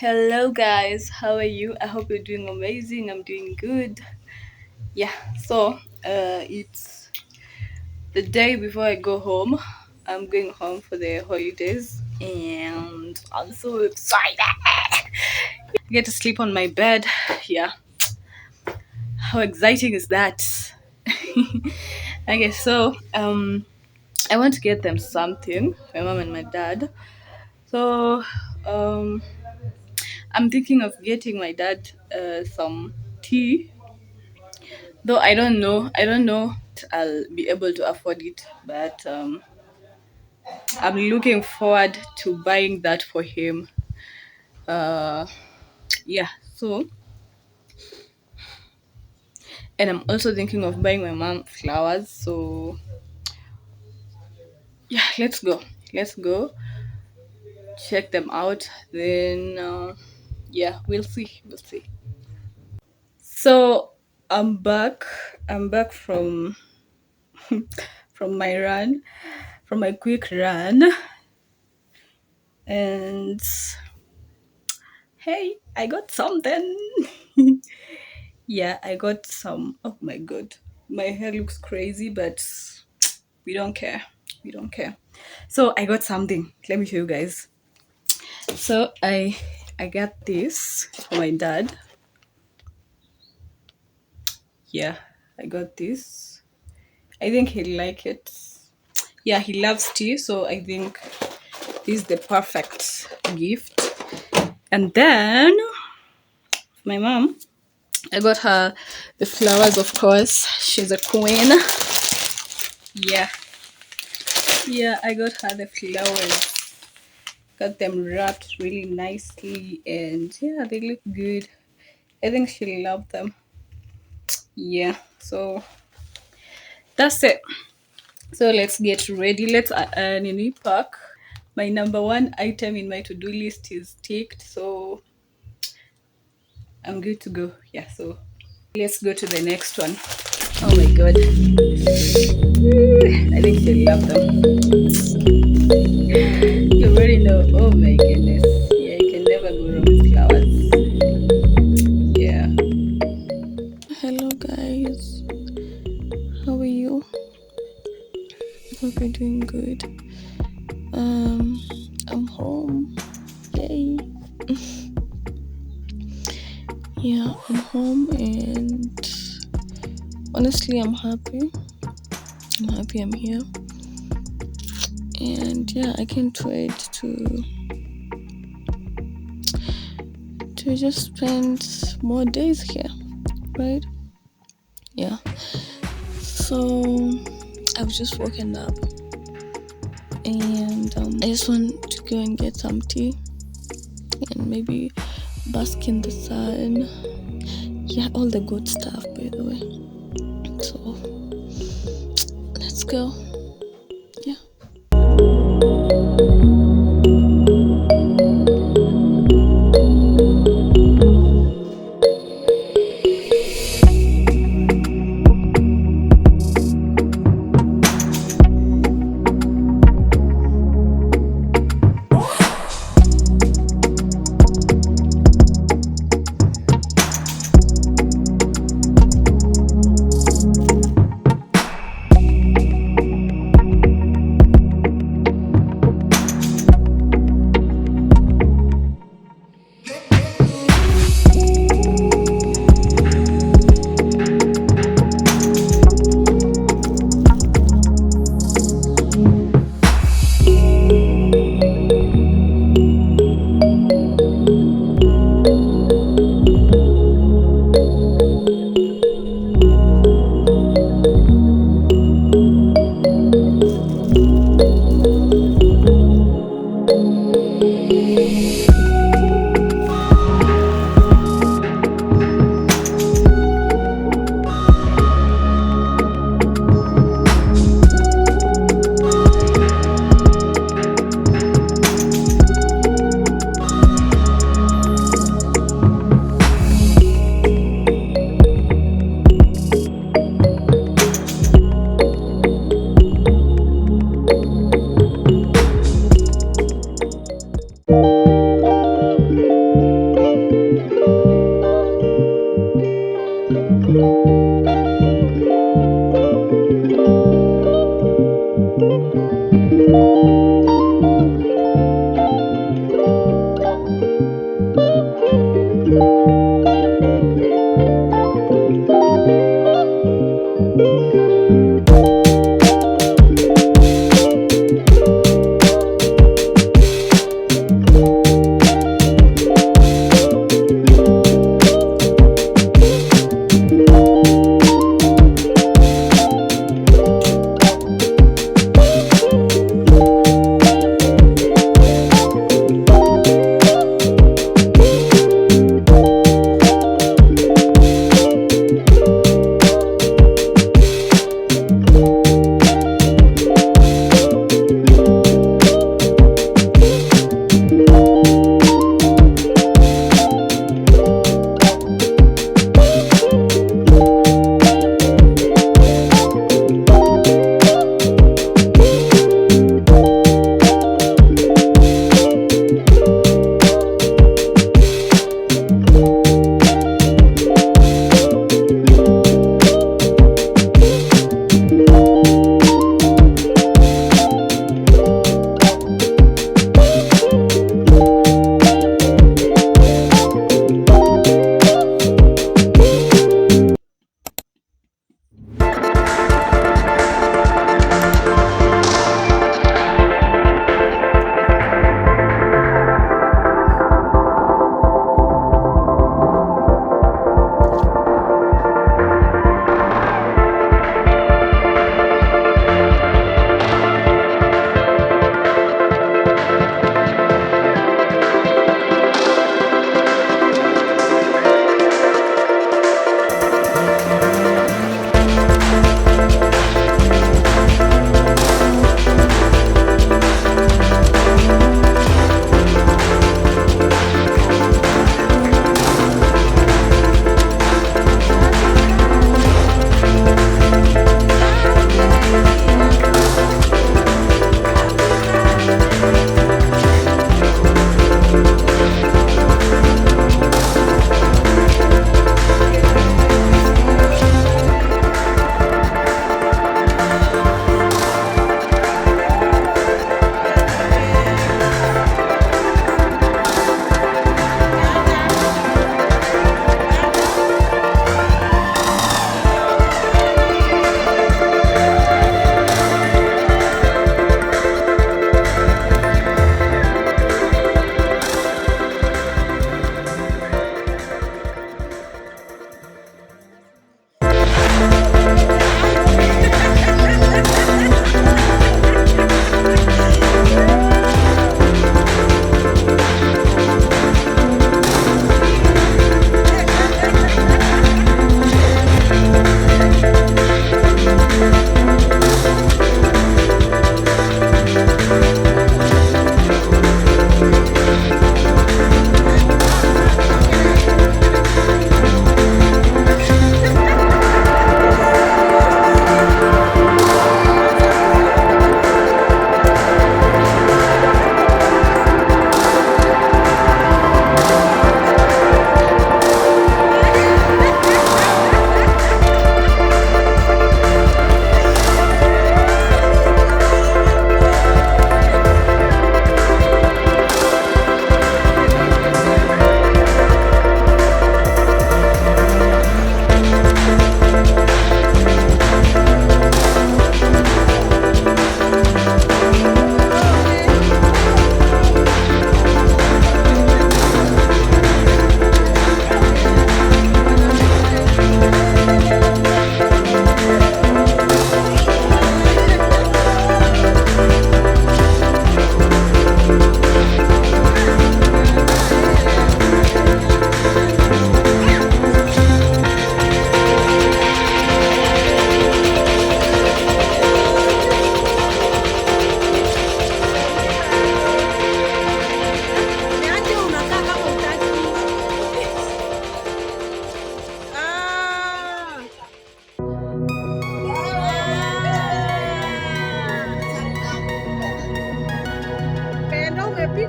Hello, guys. How are you? I hope you're doing amazing. I'm doing good. Yeah, so it's the day before I go home. I'm going home for the holidays, and I'm so excited. I get to sleep on my bed. Yeah, how exciting is that? Okay, so I want to get them something, my mom and my dad. So um, I'm thinking of getting my dad some tea. Though I don't know I'll be able to afford it, but I'm looking forward to buying that for him. Uh, yeah. So, and I'm also thinking of buying my mom flowers. So, yeah, let's go. Let's go check them out. Then, yeah, we'll see. We'll see. So I'm back. I'm back from my run, from my quick run, and hey, I got something. Yeah, I got some. Oh my god. My hair looks crazy, but we don't care. We don't care. So I got something. Let me show you guys. So I got this for my dad. Yeah, I got this. I think he'll like it. Yeah, he loves tea, so I think this is the perfect gift. And then my mom, I got her the flowers, of course. She's a queen. Yeah, yeah, I got her the flowers. Got them wrapped really nicely, and yeah, they look good. I think she'll love them. Yeah, so that's it. So let's get ready. Let's nini pack. My number one item in my to-do list is ticked, so I'm good to go. Yeah, so let's go to the next one. Oh my god. I think she'll love them. You already know. Oh my goodness. Yeah, you can never go wrong with flowers. Yeah. Hello, guys. How are you? Hope you're doing good. I'm home. Yay. Yeah, I'm home, and honestly, I'm happy. I'm happy I'm here. And yeah, I can't wait to just spend more days here, right? Yeah. So I've just woken up, and I just want to go and get some tea and maybe bask in the sun. Yeah, all the good stuff, by the way. So let's go. Yeah.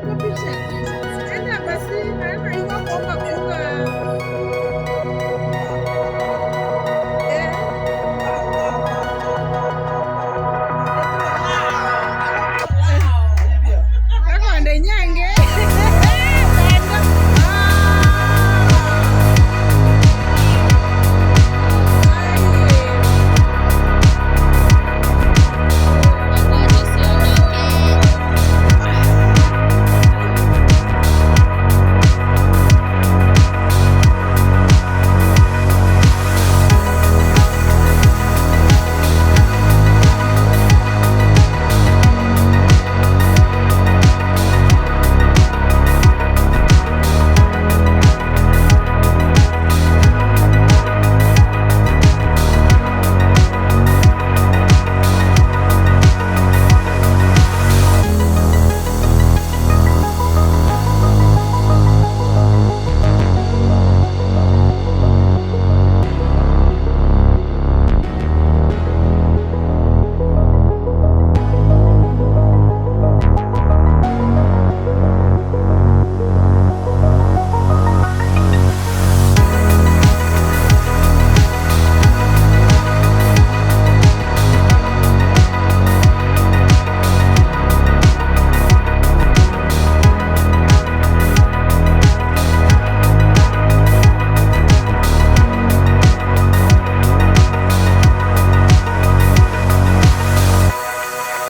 Kwa picha.